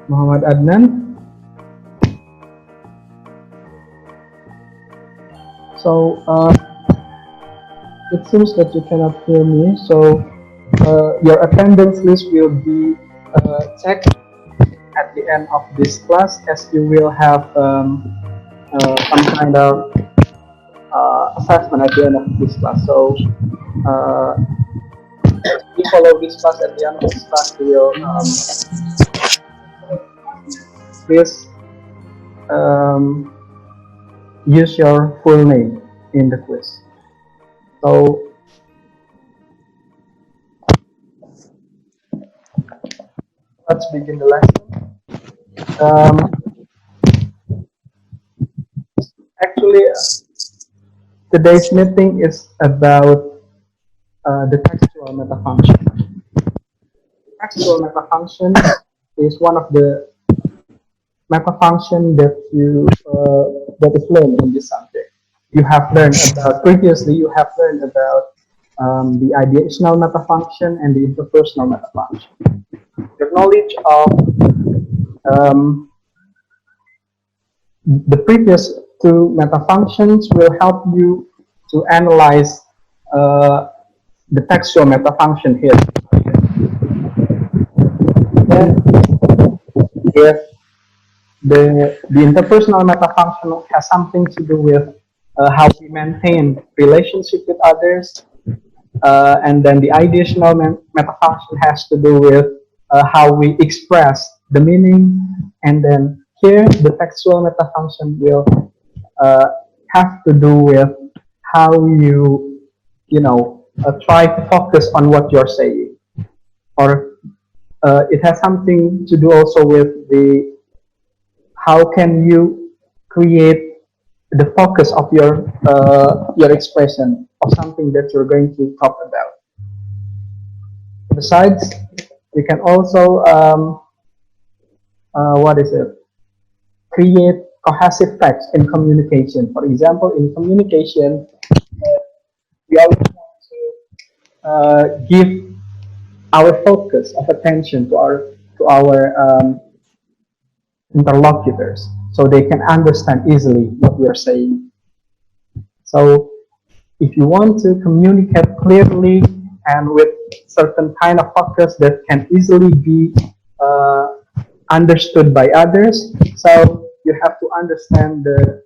Muhammad Adnan. So it seems that you cannot hear me. So your attendance list will be checked at the end of this class, as you will have some kind of assessment at the end of this class. So if you follow this class, at the end of this class, you will please um, use your full name in the quiz. So let's begin the lesson. Actually, today's meeting is about the textual metafunction. Textual metafunction is one of the metafunction that that is learned in this subject. You have learned about previously. You have learned about the ideational metafunction and the interpersonal metafunction. The knowledge of um, the previous two metafunctions will help you to analyze uh, the textual metafunction here. Then, if the interpersonal metafunction has something to do with how we maintain relationship with others, and then the ideational metafunction has to do with how we express the meaning, and then here the textual metafunction will uh, have to do with how you know try to focus on what you're saying, or it has something to do also with the how can you create the focus of your expression of something that you're going to talk about. Besides, you can also what is it? Create cohesive text in communication. For example, in communication, we always want to give our focus of attention to our interlocutors, so they can understand easily what we are saying. So if you want to communicate clearly and with certain kind of focus that can easily be understood by others, so you have to understand the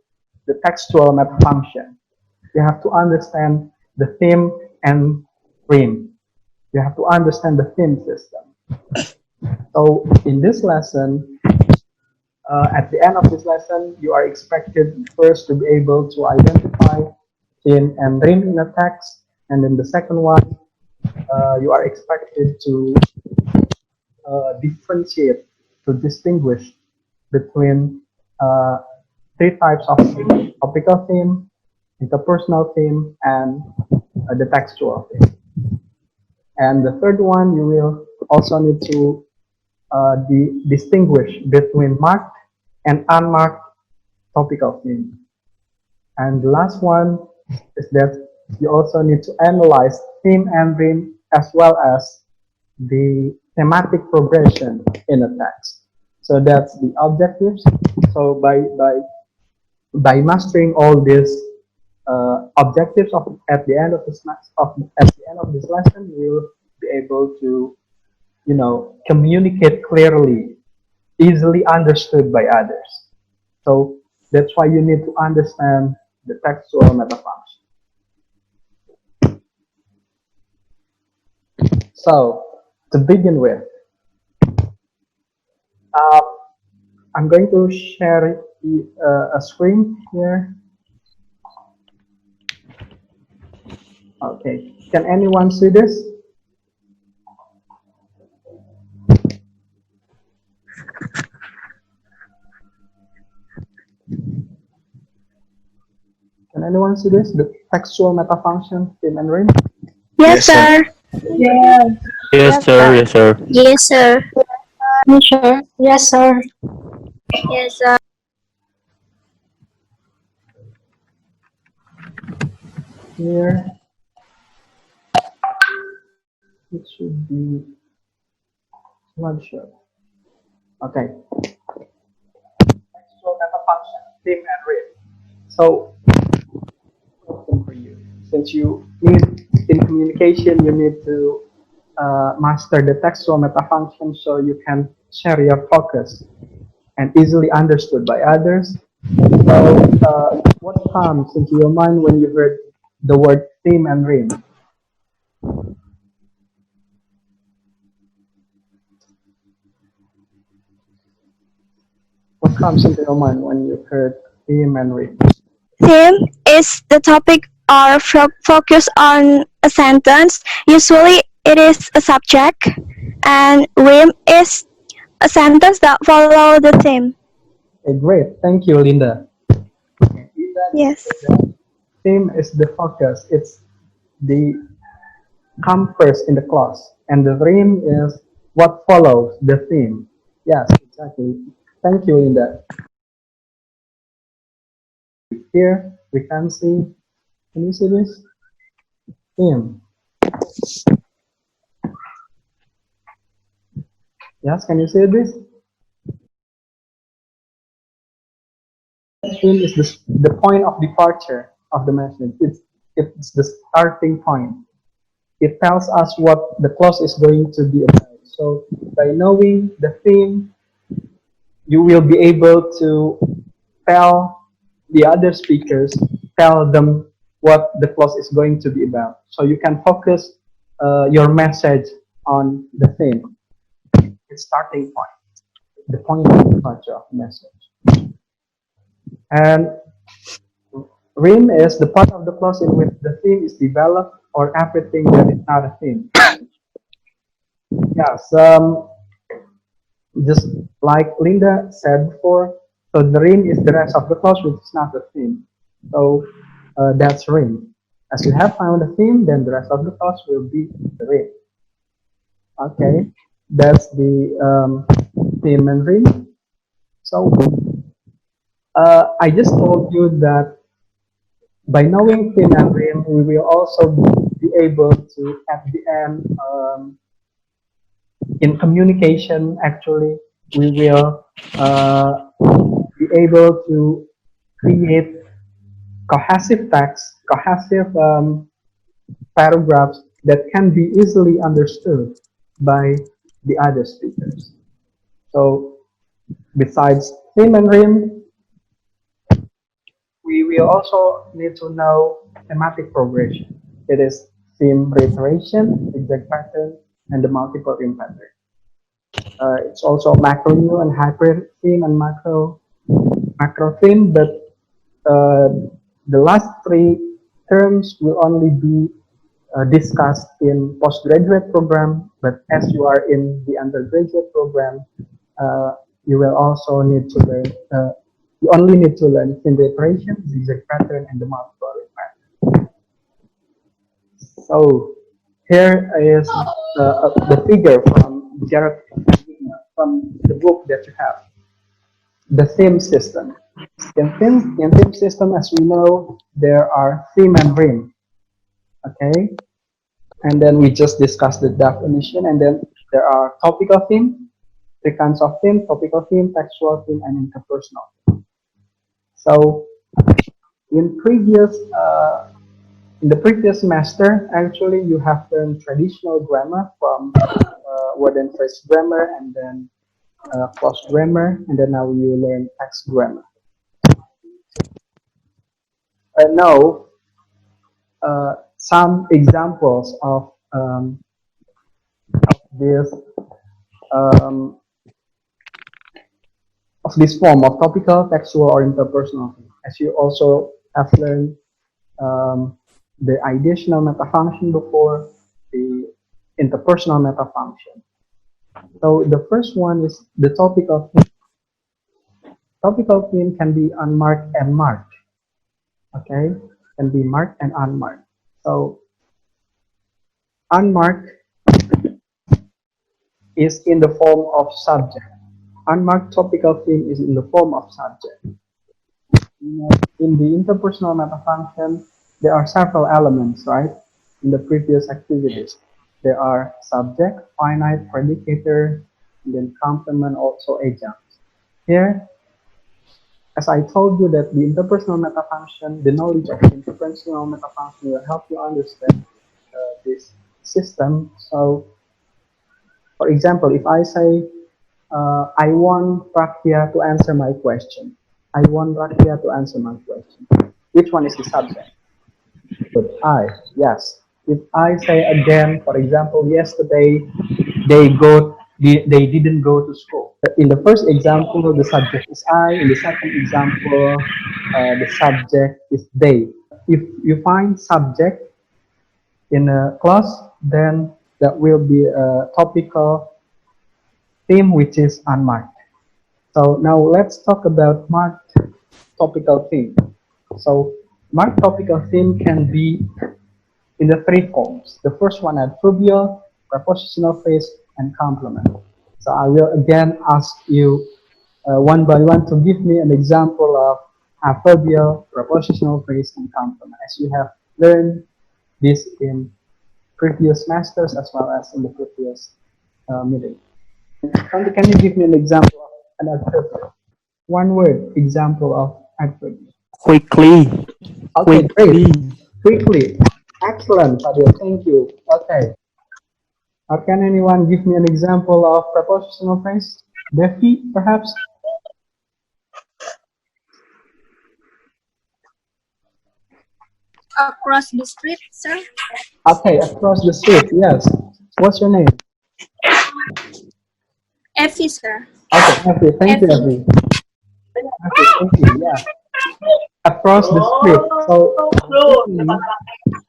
textual metafunction. You have to understand the theme and rhyme. You have to understand the theme system. So in this lesson, at the end of this lesson, you are expected first to be able to identify theme and rhyme in a text, and then the second one, you are expected to differentiate, to distinguish between three types of theme: topical theme, interpersonal theme, and the textual theme. And the third one, you will also need to distinguish between marked and unmarked topical theme. And the last one is that you also need to analyze theme and rhyme as well as the thematic progression in a text. So that's the objectives. So by mastering all these objectives at the end of this lesson, you will be able to communicate clearly, easily understood by others. So that's why you need to understand the textual metafunction. So to begin with, uh, I'm going to share a screen here. Okay, can anyone see this? Can anyone see this? The textual metafunction, theme and rhyme? Yes, sir. Yeah. Yes, sir. Yes, sir. Yes, sir. Yes, sir. Yes, sir. Yes, sir. Here, it should be slideshow. Okay. Textual meta function, theme and read. So, question for you. Since you need in communication, you need to master the textual meta function so you can share your focus and easily understood by others. So, what comes into your mind when you heard the word theme and rhyme? What comes into your mind when you heard theme and rhyme? Theme is the topic or focus on a sentence. Usually it is a subject, and rhyme is a sentence that follow the theme. Okay, great. Thank you, Linda. Linda, Yes. the theme is the focus. It's the come first in the clause, and the rhyme is what follows the theme. Yes, exactly. Thank you, Linda. Here we can see. Can you see this theme? Yes, can you see this? Theme is the point of departure of the message. It's the starting point. It tells us what the clause is going to be about. So by knowing the theme, you will be able to tell the other speakers, tell them what the clause is going to be about. So you can focus your message on the theme, its starting point, the point of departure of the message. And rhyme is the part of the clause in which the theme is developed or everything that is not a theme. Yes, just like Linda said before, so the rhyme is the rest of the clause which is not the theme. So that's rhyme. As you have found a theme, then the rest of the clause will be the rhyme. Okay, that's the theme and rhyme. So I just told you that by knowing theme and rhyme, we will also be able to, at the end, in communication, actually, we will be able to create cohesive text, cohesive paragraphs that can be easily understood by the other speakers. So, besides theme and rhyme, we will also need to know thematic progression. It is theme reiteration, exact pattern, and the multiple rhyme pattern. It's also macro and hyper theme and macro theme, but the last three terms will only be discussed in postgraduate program. But as you are in the undergraduate program, you will also need to learn. You only need to learn theme reiteration, zigzag pattern, and the multiple pattern. So here is the figure from Jared from the book that you have. The theme system. In theme system, as we know, there are theme and rhyme. Okay, and then we just discussed the definition, and then there are topical theme, three kinds of theme: topical theme, textual theme, and interpersonal theme. So in previous in the previous semester, actually, you have learned traditional grammar from word and phrase grammar, and then clause grammar, and then now you learn text grammar. Now, some examples this um, of this form of topical, textual, or interpersonal. As you also have learned um, the ideational meta function before, the interpersonal meta function. So the first one is the topical theme. Topical theme can be unmarked and marked. Okay, can be marked and unmarked. So unmarked is in the form of subject. Unmarked topical theme is in the form of subject. In the interpersonal meta function, there are several elements, right? In the previous activities, there are subject, finite, predicator, and then complement also adjuncts. Here, as I told you that the interpersonal metafunction, the knowledge of the interpersonal metafunction will help you understand this system. So, for example, if I say, I want Prakya to answer my question. I want Prakya to answer my question. Which one is the subject? Good. I. Yes. If I say again, for example, yesterday they didn't go to school. In the first example, the subject is I. In the second example, the subject is they. If you find subject in a clause, then that will be a topical theme which is unmarked. So now let's talk about marked topical theme. So marked topical theme can be in the three forms. The first one adverbial, prepositional phrase, and complement. So I will again ask you one by one to give me an example of adverbial, prepositional phrase, and complement, as you have learned this in previous semesters as well as in the previous meeting. Can you give me an example of an adverbial? One word example of adverbial. Quickly. Okay, Quickly. great. Quickly. Excellent, Fadil. Thank you. Okay. Or can anyone give me an example of prepositional phrase? Devi, perhaps? Across the street, sir. Okay, across the street. Yes. What's your name? Effie, sir. Okay, Effie. Thank you, Effie. Effie. Effie, thank you. Yeah. Across the street. So, basically,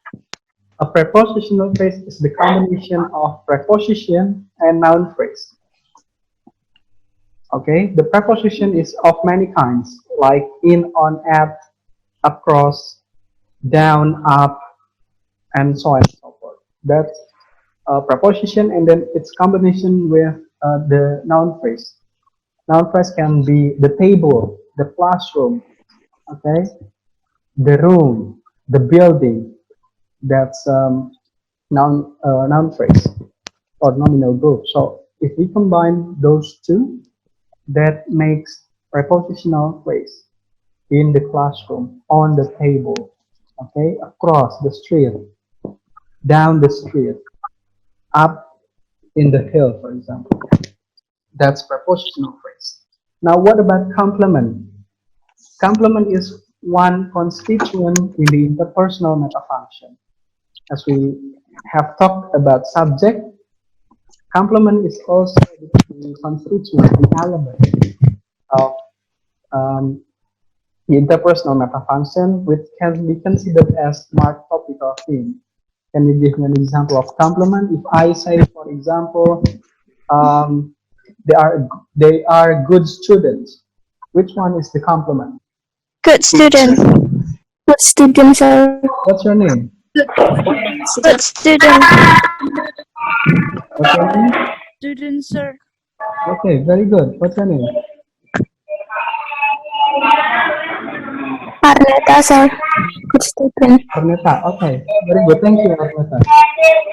a prepositional phrase is the combination of preposition and noun phrase. Okay, the preposition is of many kinds, like in, on, at, across, down, up, and so on and so forth. That's a preposition, and then its combination with the noun phrase. Noun phrase can be the table, the classroom, okay, the room, the building. That's noun phrase or nominal group. So if we combine those two, that makes prepositional phrase. In the classroom, on the table, okay, across the street, down the street, up in the hill, for example. That's prepositional phrase. Now, what about complement? Complement is one constituent in the interpersonal metafunction. As we have talked about subject, complement is also the constituent, the element of the interpersonal metafunction, which can be considered as marked topical theme. Can you give me an example of complement? If I say, for example, um, they are good students, which one is the complement? Good student. Good student, sir. What's your name? Good student. What's your name? Student, sir. Okay, very good. What's your name? Arnetta, sir. Good student. Arnetta. Okay, very good. Thank you, Arnetta.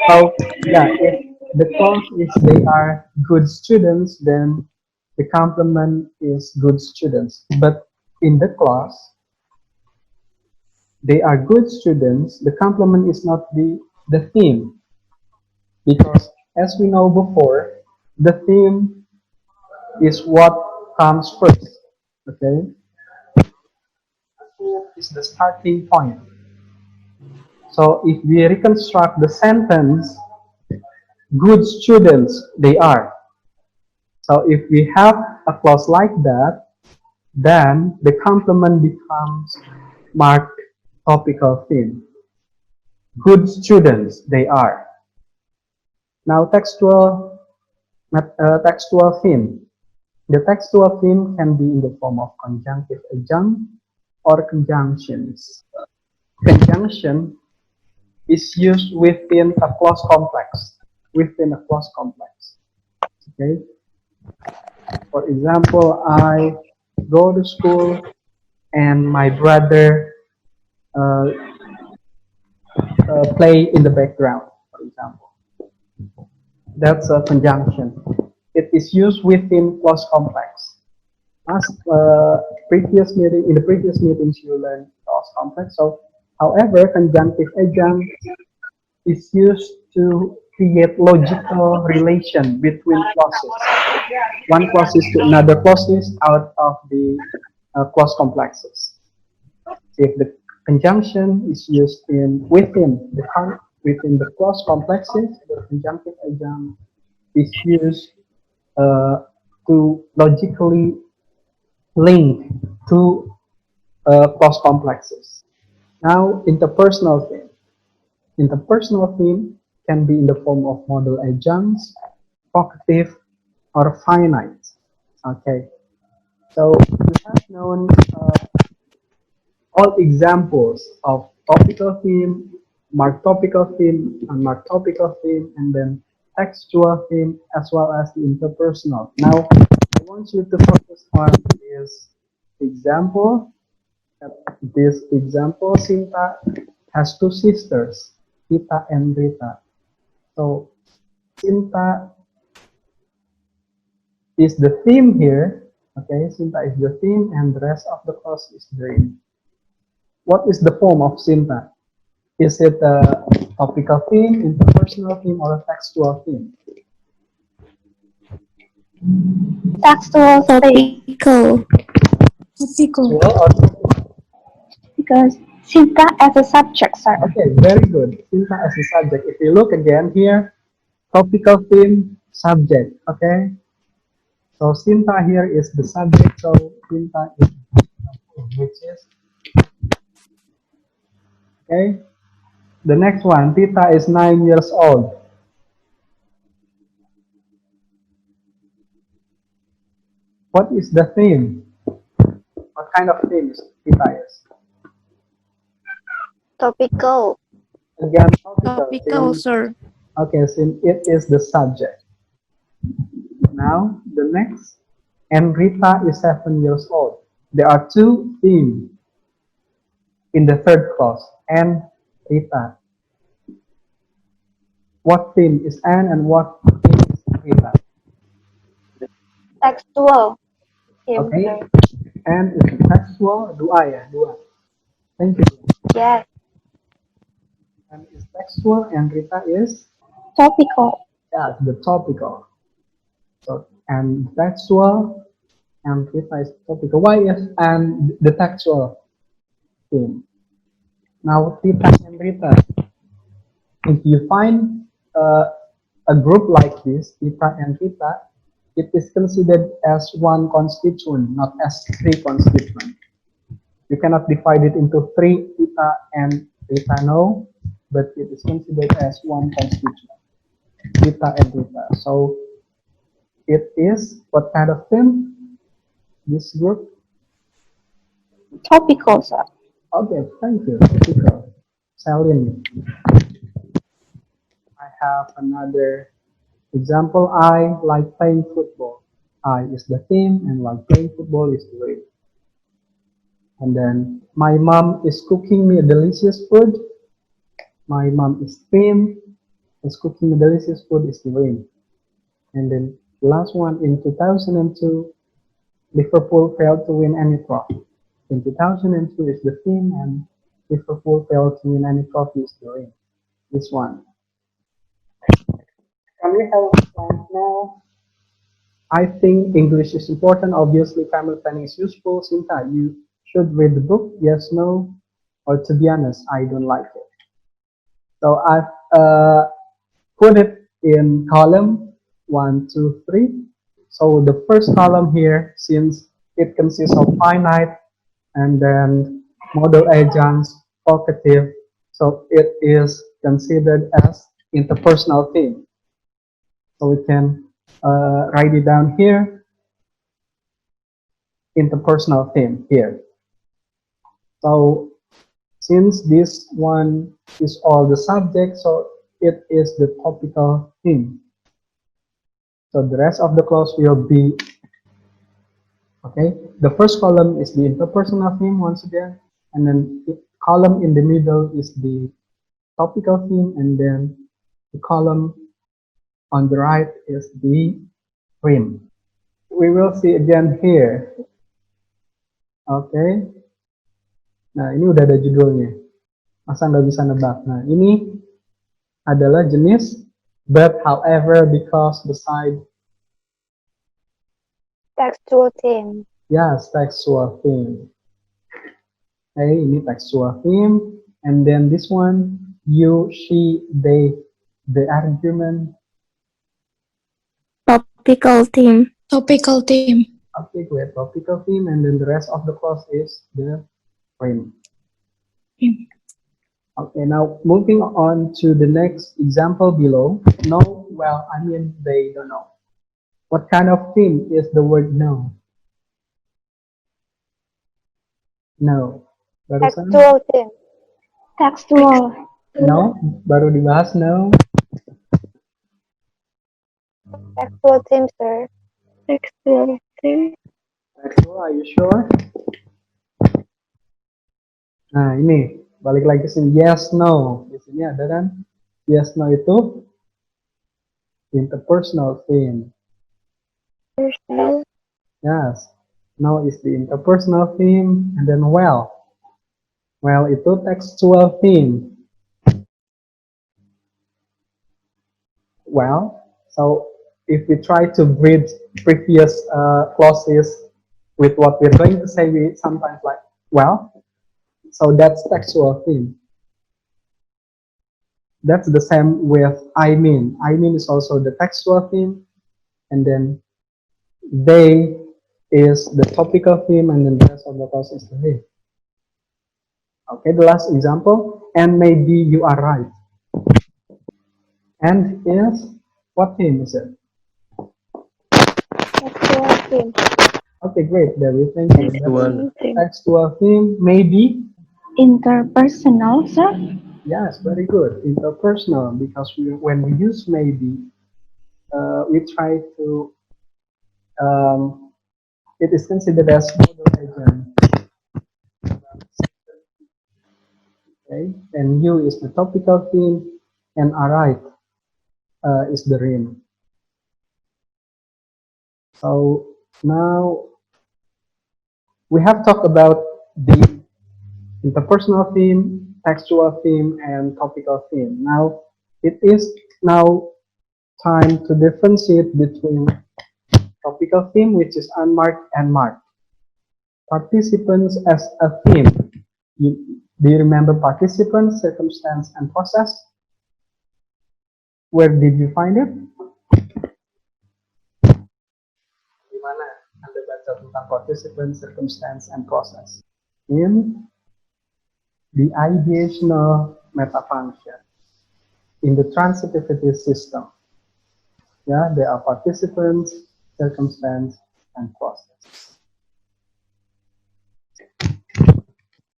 So, yeah, if the clause is they are good students, then the complement is good students. But in the clause, they are good students, the complement is not the theme. Because as we know before, the theme is what comes first. Okay? Is the starting point. So if we reconstruct the sentence, good students they are. So if we have a clause like that, then the complement becomes marked topical theme. Good students they are. Now textual theme. The textual theme can be in the form of conjunctive adjunct or conjunctions. Conjunction is used within a clause complex. Within a clause complex. Okay. For example, I go to school and my brother play in the background, for example. That's a conjunction. it is used within clause complex. As in the previous meetings, you learned clause complex. So, however, conjunctive adjunct is used to create logical relation between clauses. One clauses to another clauses out of the clause complexes. If the conjunction is used within the clause complexes, the conjunctive adjunct is used to logically link two clause complexes. Now, interpersonal theme. Interpersonal theme can be in the form of modal adjuncts, vocative, or finite. Okay, so we have known all examples of topical theme, marked topical theme, unmarked topical theme, and then textual theme, as well as the interpersonal. Now, I want you to focus on this example. This example, Sinta has two sisters, Tita and Rita. So, Sinta is the theme here. Okay, Sinta is the theme, and the rest of the clause is dream. What is the form of Sinta? Is it a topical theme, interpersonal theme, or a textual theme? Textual Topical. Textual or topical? because Sinta as a subject, sir. Okay, very good. Sinta as a subject. If you look again here, topical theme, subject. Okay, so Sinta here is the subject. So Sinta is which is okay. The next one, Tita is 9 years old. What is the theme? What kind of theme is Tita is? Topical. Again, topical. Topical, Since- sir. Okay, since it is the subject. Now, the next, and Rita is 7 years old. There are two themes in the third clause, and Rita. What theme is Anne and what theme is Rita? Textual. Okay, Anne is textual. Dua. Thank you. Yes. Anne is textual and Rita is Topical. the topical. So and textual and Rita is topical. Why is and the textual theme? Now Tita and Rita. If you find a group like this, Tita and Rita, it is considered as one constituent, not as three constituents. You cannot divide it into three, Tita and Rita, no, but it is considered as one constituent, Tita and Rita. So it is what kind of theme? This group? Topical, sir. Okay, thank you. Typical. Celine. I have another example. I like playing football. I is the theme, and like playing football is the rate. And then my mom is cooking me a delicious food. My mom is theme, is cooking a delicious food is the rain. And then the last one in 2002, Liverpool failed to win any trophy. In 2002 is the theme, and Liverpool failed to win any trophy is the rain. This one. Can we have a plan now? I think English is important. Obviously, family planning is useful. Sinta, you should read the book. Yes, no, or to be honest, I don't like it. So I've put it in column 1, 2, 3. So the first column here, since it consists of finite and then modal adjuncts, vocative, so it is considered as interpersonal theme. So we can write it down here, interpersonal theme here. So since this one is all the subject, so it is the topical theme. So the rest of the clause will be, okay, the first column is the interpersonal theme once again, and then the column in the middle is the topical theme, and then the column on the right is the rim. We will see again here. Oke. Nah, ini udah ada judulnya. Masa nggak bisa nebak? Nah, ini adalah jenis but, however, because, beside. Textual theme. Yes, textual theme. Okay, ini textual theme. And then this one, you, she, they, the argument. Topical theme. Topical theme. Okay, great. Topical theme. And then the rest of the clause is the rim. Okay, now moving on to the next example below. No, well, I mean, they don't know. What kind of theme is the word no? No. Barusan? Textual theme. Textual. No, baru dibahas no. Textual theme, sir. Textual theme. Textual, are you sure? Nah, ini balik lagi ke sini. Yes, no. Di sini ada kan? Yes, no itu interpersonal theme. Personal. Yes. No is the interpersonal theme, and then well. Well itu textual theme. Well, so if we try to bridge previous clauses with what we're going to say, we sometimes like, well, so that's textual theme. That's the same with I mean. I mean is also the textual theme, and then they is the topical theme, and then the rest of the clause is the they. Okay, the last example, and maybe you are right. And is, what theme is it? Textual theme. Okay, great, Debbie, thank you. Textual. Textual theme, maybe. Interpersonal, sir. Yes, very good. Interpersonal, because when we use maybe, we try to, it is considered as modal agent. Okay, and you is the topical theme, and alright is the rim. So now we have talked about the interpersonal theme, textual theme, and topical theme. Now it is now time to differentiate between topical theme, which is unmarked, and marked. Participants as a theme. Do you remember participants, circumstance, and process? Where did you find it? Di mana Anda baca tentang participant, circumstance, and process? In the ideational metafunction. In the transitivity system. Yeah, there are participants, circumstance, and process.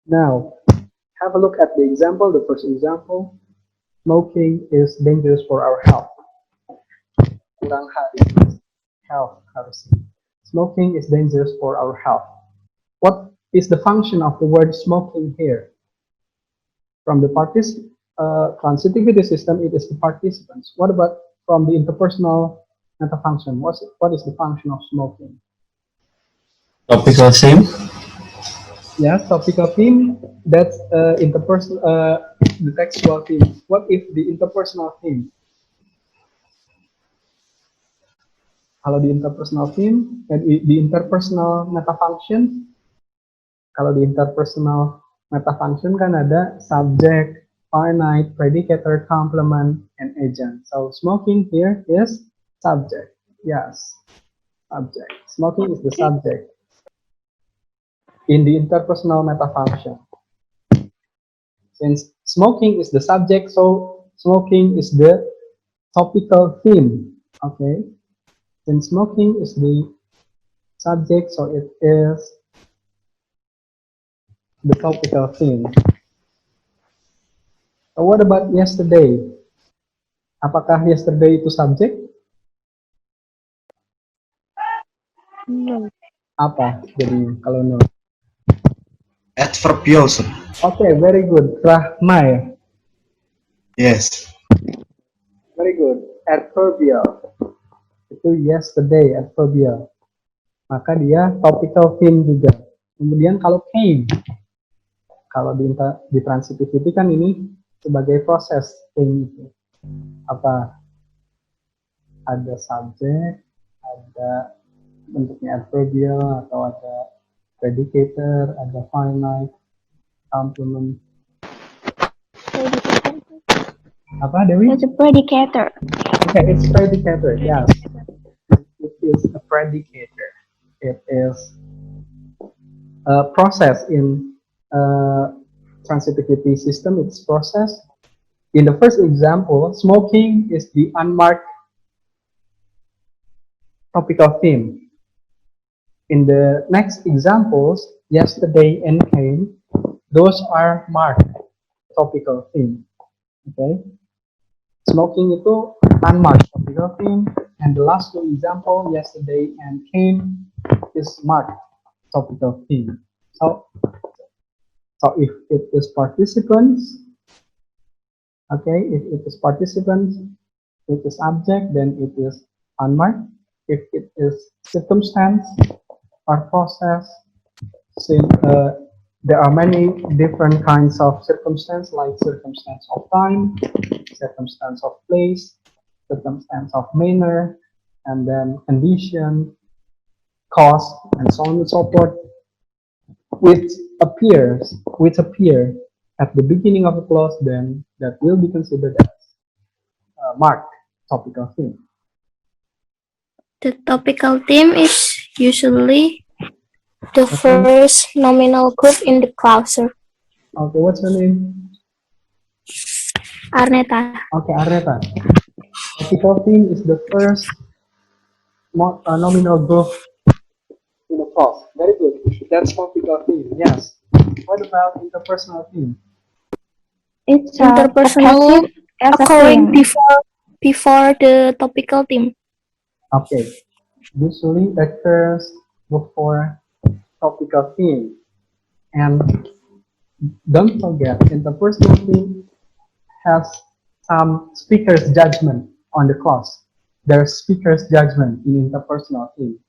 Now, have a look at the example, the first example. Smoking is dangerous for our health. Kurang hari. Health harusnya. Smoking is dangerous for our health. What is the function of the word smoking here? From the transitivity system, it is the participants. What about from the interpersonal metafunction? What is the function of smoking? Topical theme. Yes, topical theme. That's interpersonal, the textual theme. What if the interpersonal theme? Kalau di interpersonal theme, di interpersonal metafunction, kalau di interpersonal metafunction kan ada subject, finite, predicator, complement, and agent. So smoking here is subject. Yes, subject. Smoking is the subject in the interpersonal metafunction. Since smoking is the subject, so smoking is the topical theme. Okay. Since smoking is the subject, so it is the topical theme. So what about yesterday? Apakah yesterday itu subjek? No. Apa? Jadi kalau no. Adverbial, sir. Okay, very good. Rahmai. Yes. Very good. Adverbial. Itu yesterday adverbial. Maka dia topical theme juga. Kemudian kalau came, kalau di transitivity kan ini sebagai proses came itu. Apa? Ada subject, ada bentuknya adverbial, atau ada predicator, ada finite, complement. Apa, Dewi? It's a predicator. Okay, it's predicator, yes. It is a predicator. It is a process in transitivity system. It's process. In the first example, smoking is the unmarked topical theme. In the next examples, yesterday and came, those are marked topical theme. Okay. Smoking itu unmarked topical theme, and the last two example, yesterday and came, is marked topical theme. So if it is participants, okay, if it is participants, it is object, then it is unmarked. If it is circumstance or process, since there are many different kinds of circumstance, like circumstance of time, circumstance of place, circumstance of manner, and then condition, cause, and so on and so forth, which appear at the beginning of a clause, then that will be considered as marked topical theme. The topical theme is usually the first nominal group in the clause. Okay, what's your name? Arneta. Okay, Arneta. Topical theme is the first nominal group in the clause. Very good. That's topical theme. Yes. What about interpersonal theme? It's Interpersonal occurring before the topical theme. Okay. Usually occurs before topical theme. And don't forget, interpersonal theme has some speaker's judgment on the clause. There's speaker's judgment in interpersonal theme.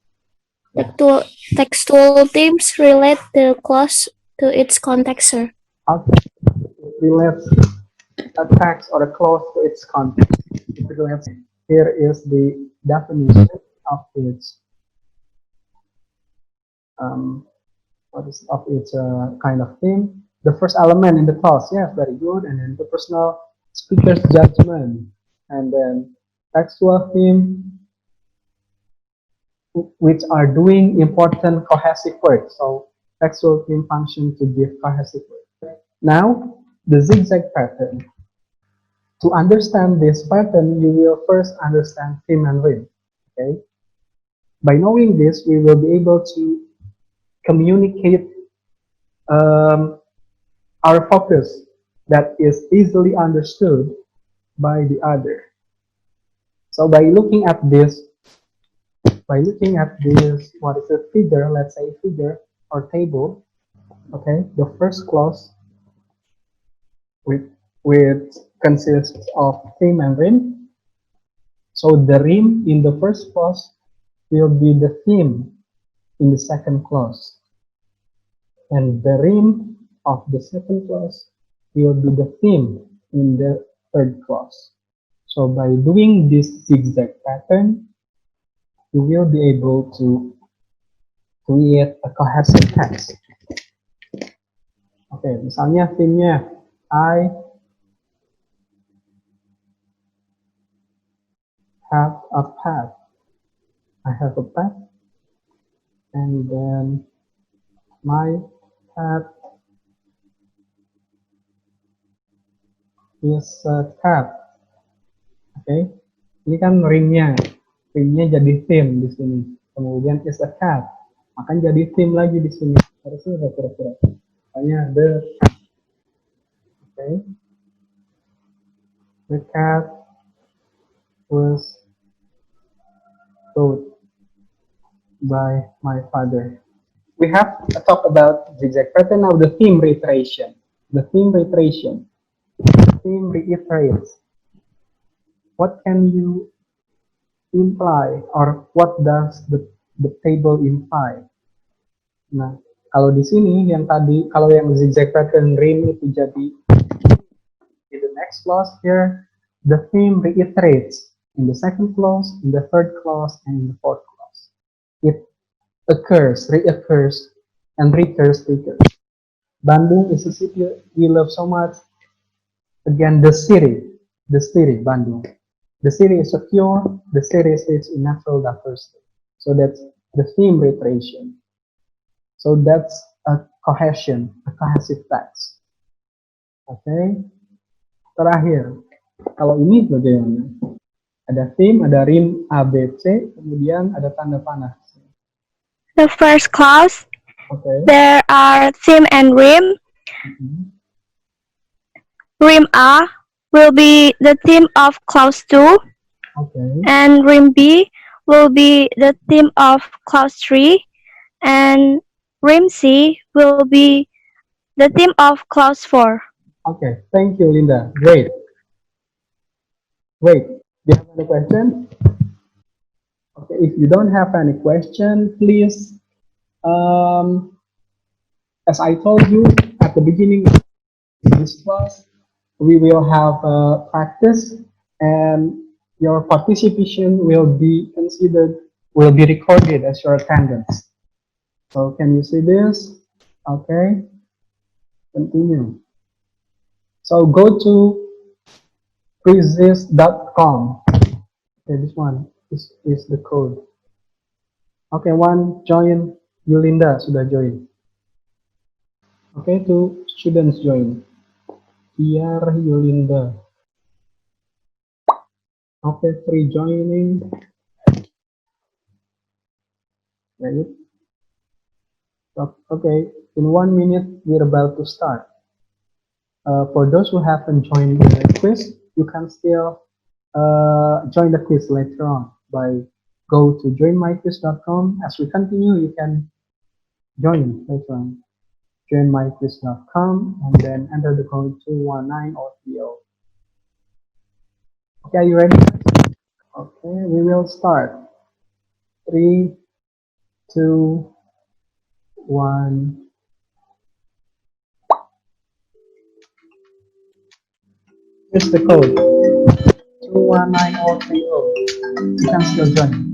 Textual themes relate the clause to its context. Okay. It relates a text or a clause to its context. It relates. Here is the definition of its kind of theme. The first element in the clause, yes, very good, and then the personal speaker's judgment, and then textual theme, which are doing important cohesive work. So textual theme function to give cohesive work. Now the zigzag pattern. To understand this pattern, you will first understand theme and rhyme. Okay. By knowing this, we will be able to communicate our focus that is easily understood by the other. So by looking at this, what is a figure, let's say figure or table, okay, the first clause which consists of theme and rhyme. So the rhyme in the first clause will be the theme in the second clause, and the rhyme of the second clause will be the theme in the third clause. So by doing this zigzag pattern, you will be able to create a cohesive text. Oke, misalnya theme-nya I have a pet. I have a pet, and then my pet is a cat. Oke, ini kan ringnya jadi theme di sini. Kemudian is a cat, akan jadi theme lagi di sini. Harusnya kira-kira. Makanya the cat. Oke, the cat was taught by my father. We have to talk about zigzag pattern now. The theme reiteration. The theme reiteration. The theme reiterates. What can you imply or what does the table imply? Nah, kalau di sini yang tadi, kalau yang zigzag pattern rim itu jadi in the next clause here, the theme reiterates in the second clause, in the third clause, and in the fourth clause. It occurs, reoccurs, and recurs. Bandung is a city we love so much. Again, the city, Bandung. The city is secure, the city is rich in natural diversity. So that's the theme reiteration. So that's a cohesion, a cohesive text. Okay. Terakhir, kalau ini bagaimana? Ada theme, ada rim A, B, C, kemudian ada tanda panah. The first clause, Okay. there are theme and rim. Mhm. Rim A will be the theme of clause 2, Okay. and rim B will be the theme of clause 3, and rim C will be the theme of clause 4. Okay. Thank you, Linda. Great. Wait. Do you have any question? Okay. If you don't have any question, please. As I told you at the beginning of this class, we will have a practice, and your participation will be considered, will be recorded as your attendance. So can you see this? Okay. Continue. So go to Quizzes.com. Okay, this one is the code. Okay, one join. Yulinda sudah join. Okay, two students join. Tiar, Yulinda. Okay, three joining. Right. Okay, in 1 minute we're about to start. For those who haven't joined the quiz, you can still join the quiz later on by go to joinmyquiz.com. As we continue, you can join later on. Joinmyquiz.com and then enter the code 219030. Okay, are you ready? Okay, we will start. 3, 2, 1. Here's the code 219030. You can still join.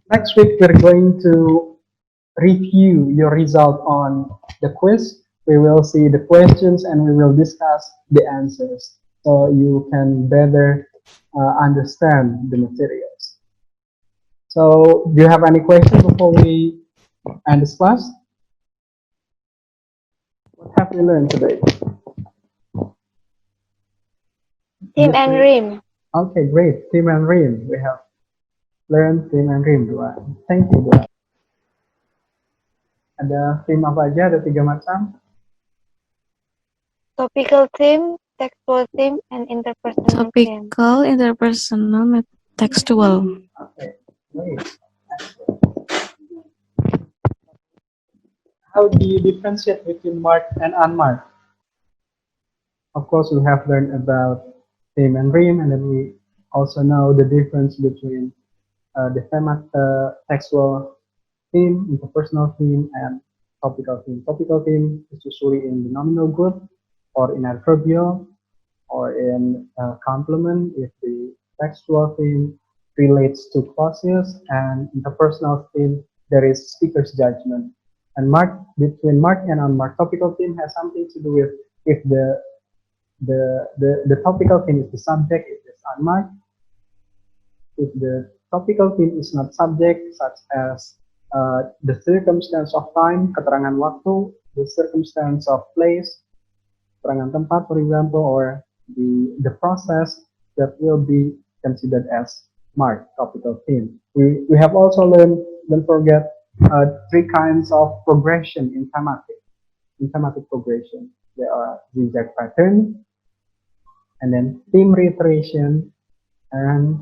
Next week, we're going to review your result on the quiz. We will see the questions and we will discuss the answers so you can better understand the materials. So, do you have any questions before we end this class? What have you learned today? Theme and rim. Okay, great. Theme and rim. We have learned theme and rim, Dua. Thank you, Dua. Ada theme apa aja? Ada 3 macam. Topical theme, textual theme, and interpersonal theme. Topical, interpersonal, textual. Okay, great. How do you differentiate between marked and unmarked? Of course, we have learned about theme and rim, and then we also know the difference between the textual theme, interpersonal theme, and topical theme. Topical theme is usually in the nominal group, or in adverbial, or in complement if the textual theme relates to clauses, and interpersonal theme there is speaker's judgment. And between marked and unmarked topical theme has something to do with if the topical theme is the subject, it is unmarked. If the topical theme is not subject, such as the circumstance of time, keterangan waktu, the circumstance of place, keterangan tempat, for example, or the process, that will be considered as SMART topical theme. We have also learned, don't forget, three kinds of progression in thematic progression. There are zigzag pattern, and then theme reiteration, and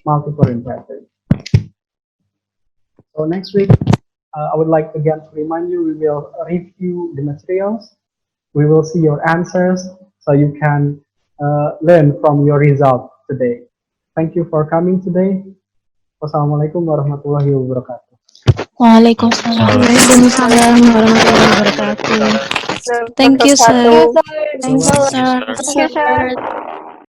multi-point pattern. So next week, I would like again to remind you, we will review the materials. We will see your answers so you can learn from your result today. Thank you for coming today. Wassalamualaikum warahmatullahi wabarakatuh. Waalaikumsalam. Waalaikumsalam warahmatullahi wabarakatuh. Thank you, sir. Thank you, sir. Thank you, sir. Thank you, sir.